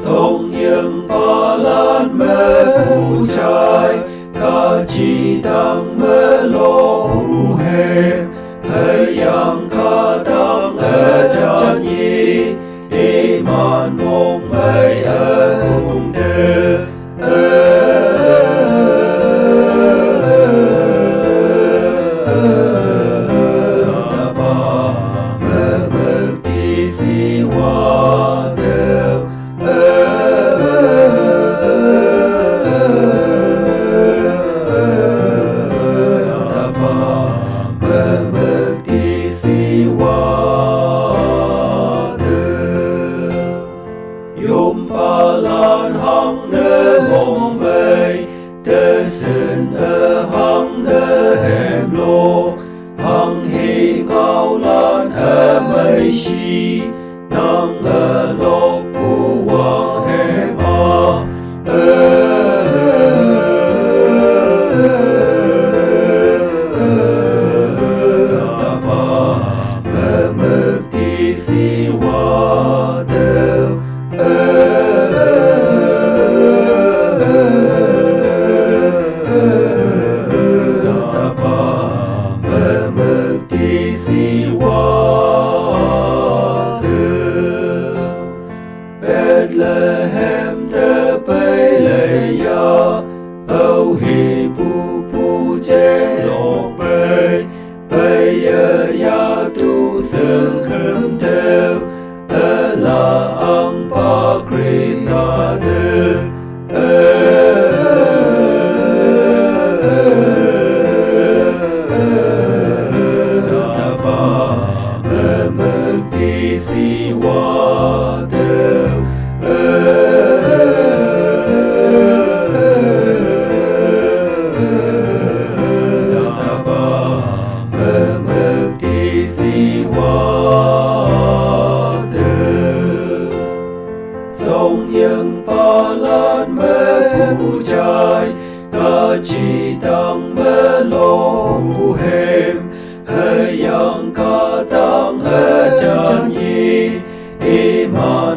Song yang palan me puchai ka chi tang me lo hu he yang ka tang cha nhi man mong mai cùng te ta ba me ti si wa de ta ba me ti si wa Yom palan hang ne mong mei te sin hang ne hem lo hang hi ngao lan mei shi nang lo pu wang he ma ta ba me ti si wa de ta ba me ti si wa Bethlehem te bay ya âu hi pu che lok bay ya tu sương khâm theo là ang pa Krista de ta ba me ti si wa de ta ba me ti si wa Song yang palan me puchai ka chi tang me lo hu hem yang ka tang cha nhi man